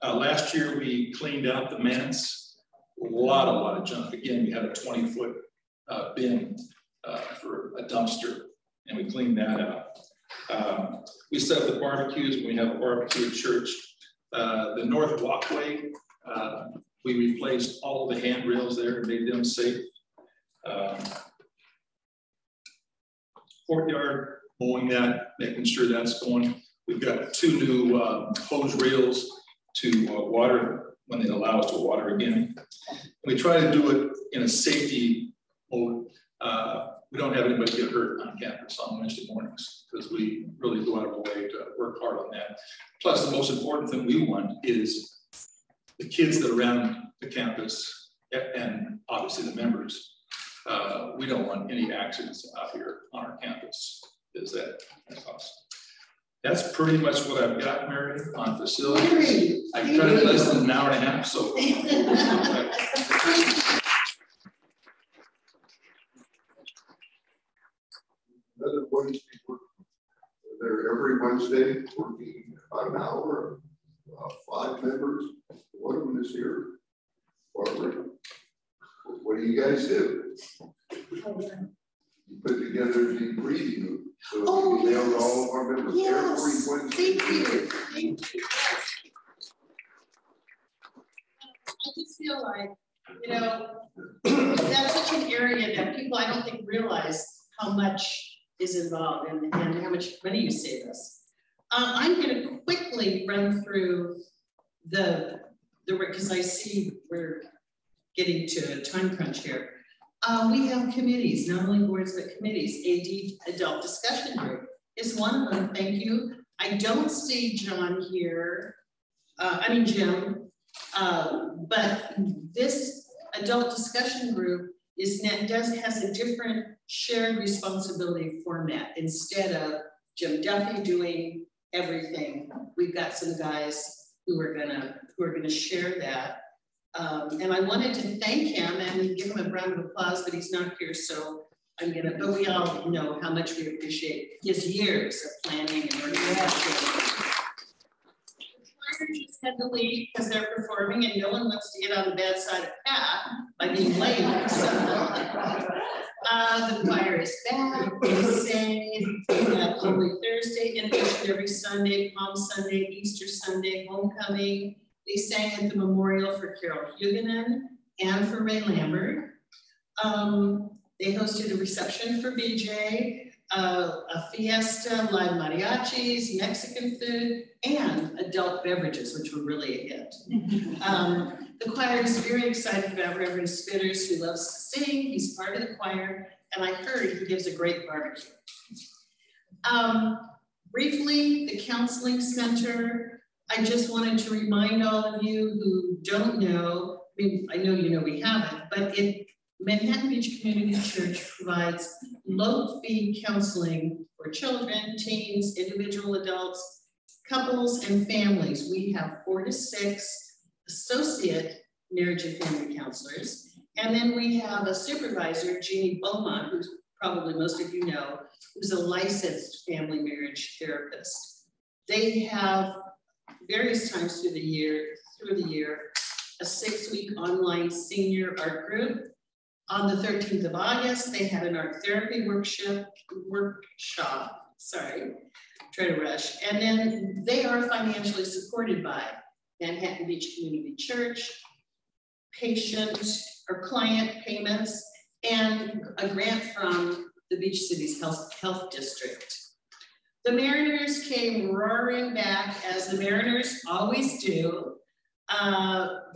Last year, we cleaned out the manse, a lot of junk. Again, we had a 20-foot bin for a dumpster, and we cleaned that out. We set up the barbecues when we have a barbecue at church. The north walkway, we replaced all the handrails there and made them safe. Courtyard, mowing that, making sure that's going. We've got 2 new hose reels to water when they allow us to water again. We try to do it in a safety mode. We don't have anybody get hurt on campus on Wednesday mornings because we really go out of our way to work hard on that. Plus, the most important thing we want is the kids that are around the campus and obviously the members. We don't want any accidents out here on our campus. That's awesome. That's pretty much what I've got, Mary, on facilities. I tried it less than an hour and a half, so. Another Wednesday work. They're every Wednesday working about an hour, 5 members. One of them is here. Barbara, what do you guys do? You put together the preview. So we mailed all of our members every Wednesday. Thank you. I just feel like, that's such an area that people I don't think realize how much is involved and how much money you save us. I'm going to quickly run through the because I see we're getting to a time crunch here. We have committees, not only boards, but committees. AD Adult Discussion Group is one of them. Thank you I don't see John here, Jim, but this adult discussion group has a different shared responsibility format. Instead of Jim Duffy doing everything, we've got some guys who are gonna share that. And I wanted to thank him and give him a round of applause, but he's not here, so but we all know how much we appreciate his years of planning and organization. The choir just had to leave because they're performing and no one wants to get on the bad side of Pat by being late. So, the choir is back. They sang Holy Thursday, in addition every Sunday, Palm Sunday, Easter Sunday, Homecoming. They sang at the memorial for Carol Huguenin and for Ray Lambert. They hosted a reception for BJ, a fiesta, live mariachis, Mexican food, and adult beverages, which were really a hit. The choir is very excited about Reverend Spitters, who loves to sing. He's part of the choir, and I heard he gives a great barbecue. Briefly, the Counseling Center. I just wanted to remind all of you who don't know, I know you know we have it, but Manhattan Beach Community Church provides low-fee counseling for children, teens, individual adults, couples, and families. We have 4 to 6 associate marriage and family counselors. And then we have a supervisor, Jeannie Beaumont, who's probably most of you know, who's a licensed family marriage therapist. They have various times through the year, a 6-week online senior art group. On the 13th of August, they had an art therapy workshop, try to rush. And then they are financially supported by Manhattan Beach Community Church, client payments, and a grant from the Beach Cities Health District. The Mariners came roaring back, as the Mariners always do.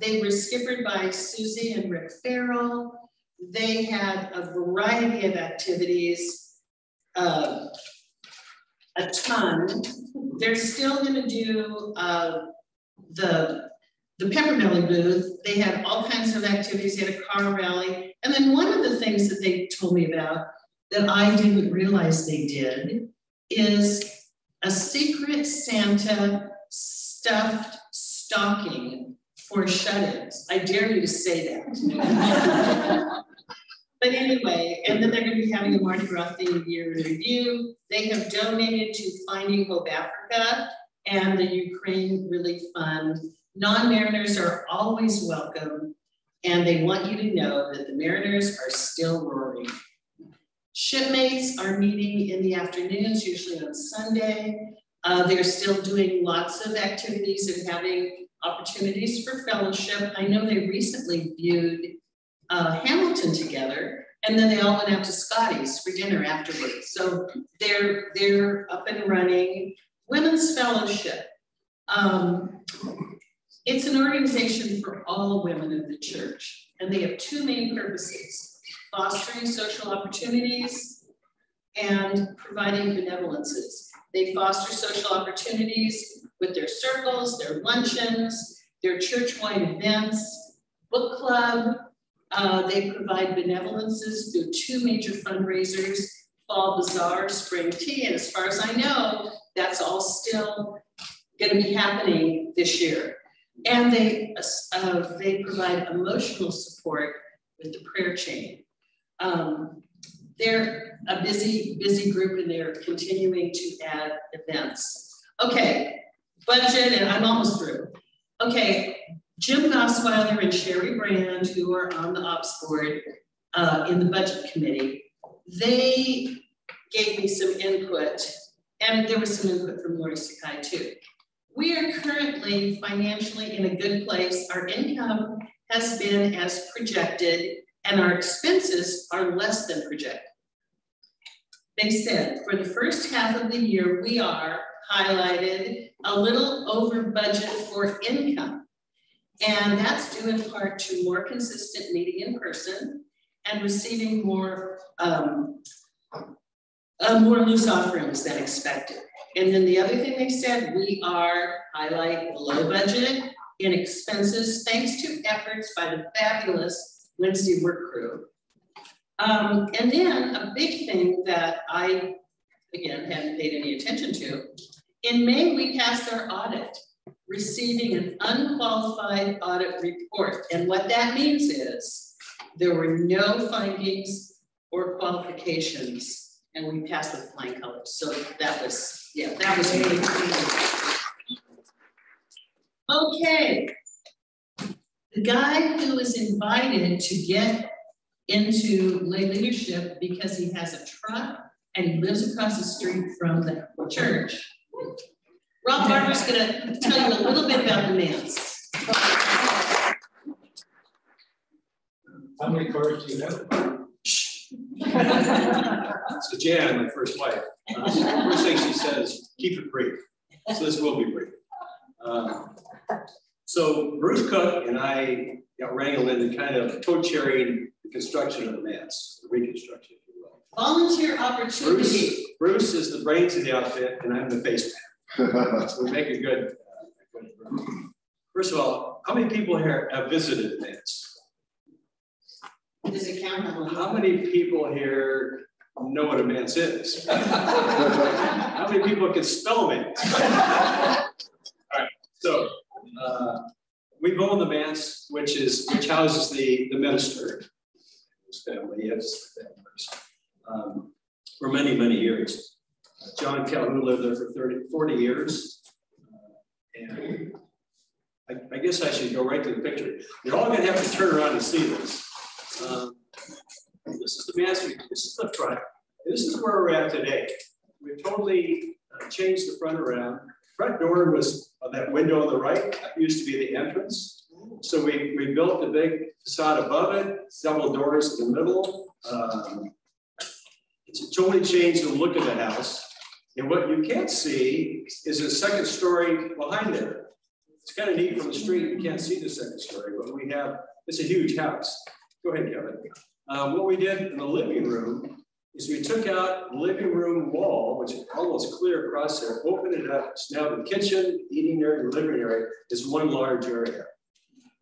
They were skippered by Susie and Rick Farrell. They had a variety of activities, a ton. They're still gonna do the Peppermilly booth. They had all kinds of activities. They had a car rally. And then one of the things that they told me about that I didn't realize they did is a secret Santa stuffed stocking for shut-ins. I dare you to say that. But anyway, and then they're going to be having a Mardi Gras themed year in review. They have donated to Finding Hope Africa and the Ukraine Relief Fund. Non-Mariners are always welcome, and they want you to know that the Mariners are still roaring. Shipmates are meeting in the afternoons, usually on Sunday. They're still doing lots of activities and having opportunities for fellowship. I know they recently viewed Hamilton together, and then they all went out to Scotty's for dinner afterwards. So they're up and running. Women's Fellowship. It's an organization for all women in the church, and they have 2 main purposes: fostering social opportunities and providing benevolences. They foster social opportunities with their circles, their luncheons, their church-wide events, book club. They provide benevolences through 2 major fundraisers, Fall Bazaar, Spring Tea, and as far as I know, that's all still going to be happening this year. And they provide emotional support with the prayer chain. They're a busy group, and they're continuing to add events. Okay, budget, and I'm almost through. Okay, Jim Gosweiler and Sherry Brand, who are on the ops board in the budget committee, they gave me some input, and there was some input from Lori Sakai too. We are currently financially in a good place. Our income has been as projected, and our expenses are less than projected. They said, for the first half of the year, we are highlighted a little over budget for income. And that's due in part to more consistent meeting in person and receiving more loose offerings than expected. And then the other thing they said, we are, highlight, low budget in expenses, thanks to efforts by the fabulous Wednesday work crew. And then a big thing that I, again, hadn't paid any attention to, in May, we passed our audit, receiving an unqualified audit report. And what that means is there were no findings or qualifications, and we passed with flying colors. So that was, yeah, that was really cool. Okay. The guy who was invited to get into lay leadership because he has a truck and he lives across the street from the church. Rob Barber's gonna tell you a little bit about the manse. How many cars do you have? So Jan, my first wife, first thing she says, keep it brief. So this will be brief. So Bruce Cook and I got wrangled into kind of co-chairing the construction of the manse, the reconstruction, if you will. Volunteer opportunity. Bruce is the brains of the outfit, and I'm the face man. So we make a good. First of all, how many people here have visited the manse? Does it count? How many people here know what a manse is? How many people can spell manse? All right, so we've owned the manse, which houses the minister, his family, his families, for many, many years. John Calhoun lived there for 40 years. And I guess I should go right to the picture. You're all gonna have to turn around and see this. This is the manse, this is the front. This is where we're at today. We've totally changed the front around. Front door was that window on the right. That used to be the entrance. So we built the big facade above it, several doors in the middle. It's totally changed the look of the house. And what you can't see is a second story behind there. It's kind of neat from the street. You can't see the second story, but we have, it's a huge house. Go ahead, Kevin. What we did in the living room is we took out the living room wall, which is almost clear across there, opened it up. So now the kitchen, eating area, and living area is one large area.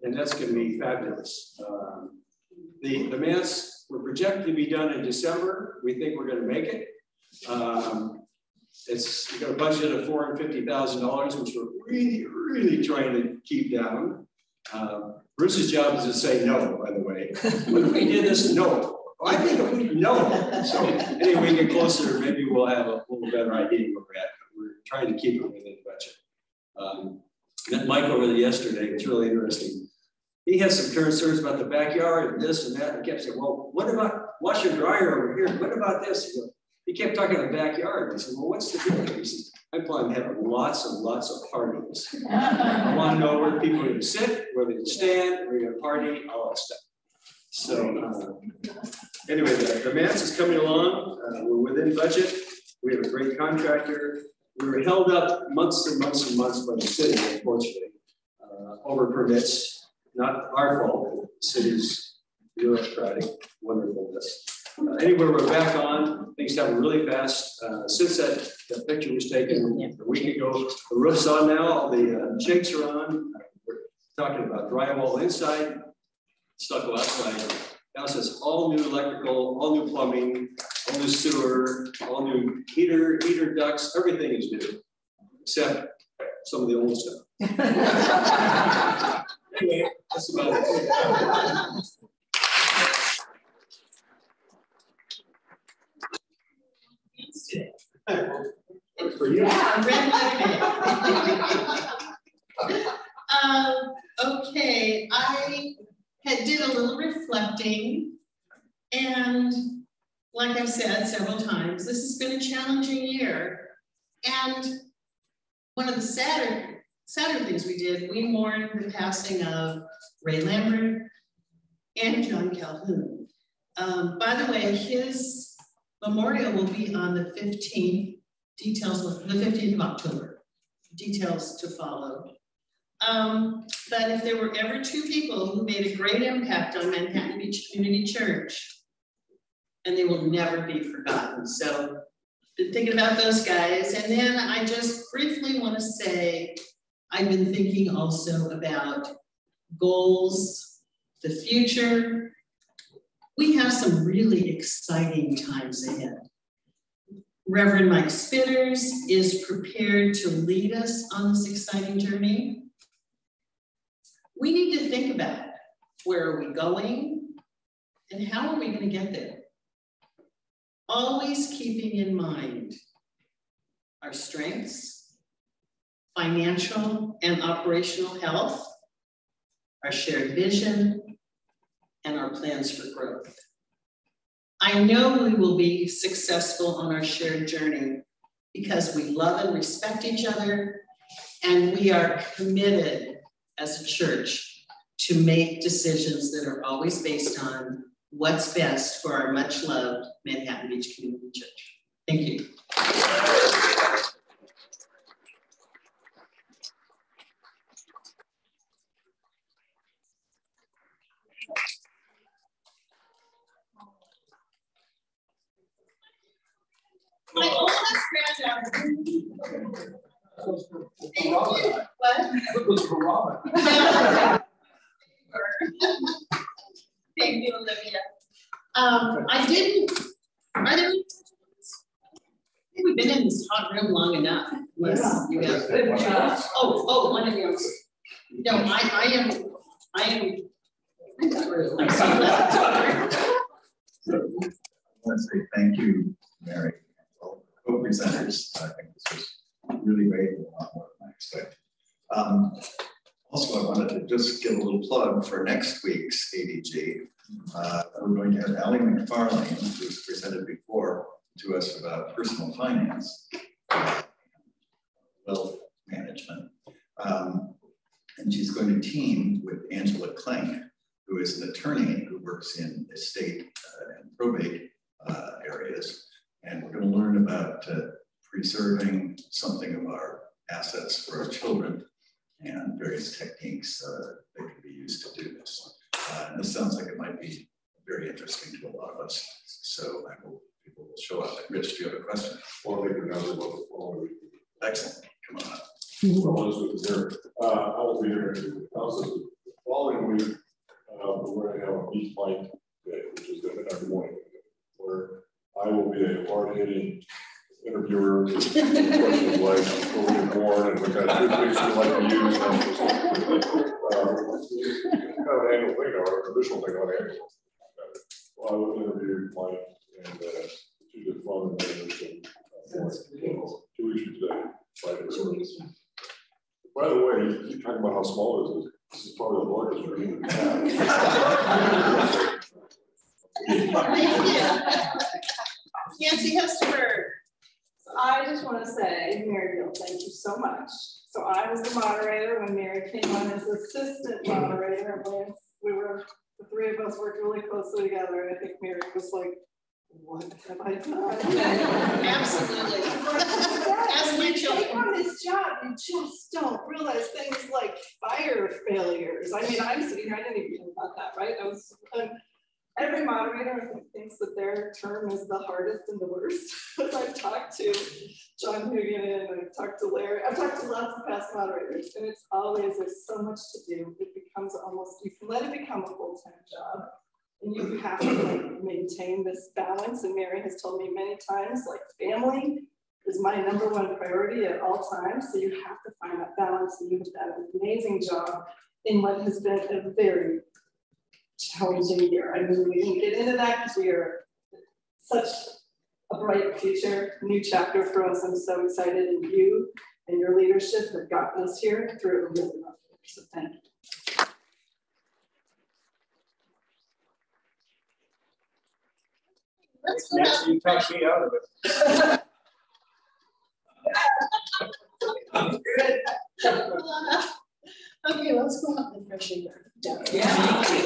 And that's going to be fabulous. The manse, we're projected to be done in December. We think we're going to make it. We got a budget of $450,000, which we're really, really trying to keep down. Bruce's job is to say no, by the way. What if we did this? No. I think if we no. So anyway, we get closer, maybe we'll have a little better idea where we're at. But we're trying to keep it within the budget. Met Mike over there yesterday. It's really interesting. He has some concerns about the backyard and this and that. And kept saying, well, what about washer dryer over here? What about this? He kept talking about the backyard. He said, well, what's the deal? He says, I plan on having lots and lots of parties. I want to know where people are going to sit, where they can stand, where you're going to party, all that stuff. So anyway, the manse is coming along. We're within budget. We have a great contractor. We were held up months and months and months by the city, unfortunately, over permits. Not our fault. The city's bureaucratic wonderfulness. Anyway, we're back on. Things happen really fast. Since that picture was taken a week ago, the roof's on now. All the shakes are on. We're talking about drywall inside, stucco outside. House has all new electrical, all new plumbing, all new sewer, all new heater ducts. Everything is new, except some of the old stuff. Anyway, that's about it. For you. Yeah, okay, I did a little reflecting, and like I've said several times, this has been a challenging year. And one of the sadder things we did, we mourned the passing of Ray Lambert and John Calhoun. By the way, his memorial will be on the 15th, the 15th of October, details to follow. But if there were ever two people who made a great impact on Manhattan Beach Community Church, and they will never be forgotten. So been thinking about those guys. And then I just briefly want to say, I've been thinking also about goals, the future. We have some really exciting times ahead. Reverend Mike Spitters is prepared to lead us on this exciting journey. We need to think about where are we going and how are we going to get there? Always keeping in mind our strengths, financial and operational health, our shared vision, and our plans for growth. I know we will be successful on our shared journey because we love and respect each other, and we are committed as a church to make decisions that are always based on what's best for our much loved Manhattan Beach Community Church. Thank you. My oldest granddaughter. What? It was for Robin. Thank you, Olivia. Are there, we've been in this hot room long enough. Unless you have. Oh, one of yours. No, I am. I want to say thank you, Mary, and all the co-presenters. I think this was really great and a lot more than I expected. Also, I wanted to just give a little plug for next week's ADG. We're going to have Allie McFarlane, who's presented before to us about personal finance, wealth management. And she's going to team with Angela Klenk, who is an attorney who works in estate and probate areas. And we're going to learn about preserving something of our assets for our children and various techniques that can be used to do this. And this sounds like it might be very interesting to a lot of us. So I hope people will show up. Rich, do you have a question? Excellent. Come on up. I will be here. The following week, we're going to have a beach fight day, which is going to be every morning, where I will be a hard-hitting interviewer with questions like where we were born and what kind of toothpaste we like to use. Kind of an annual thing, or a traditional thing on annual. I will interview Mike and she did fun and interesting. 2 weeks from today. By the way, you keep talking about how small it is. This is probably the largest meeting we've had. Nancy Hesterberg. I just want to say, Mary Beall, thank you so much. So I was the moderator when Mary came on as assistant moderator. And the three of us worked really closely together. And I think Mary was like, what have I done? Absolutely. As we take on this job, you just don't realize things like fire failures. I mean, I'm sitting here, I didn't even know about that, right? Every moderator, I think, thinks that their term is the hardest and the worst. But I've talked to John Hugan and I've talked to Larry. I've talked to lots of past moderators, and it's always, there's so much to do. It becomes almost, you can let it become a full-time job. And you have to maintain this balance. And Mary has told me many times, like, family is my #1 priority at all times. So you have to find that balance. And you've done an amazing job in what has been a very challenging year. I mean, we didn't get into that because we are such a bright future, new chapter for us. I'm so excited, and you and your leadership have gotten us here through a really rough year. So thank you. Nancy, you talked me out of it. Okay, let's go out and fresh air. Yeah.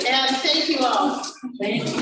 And thank you all. Thank you.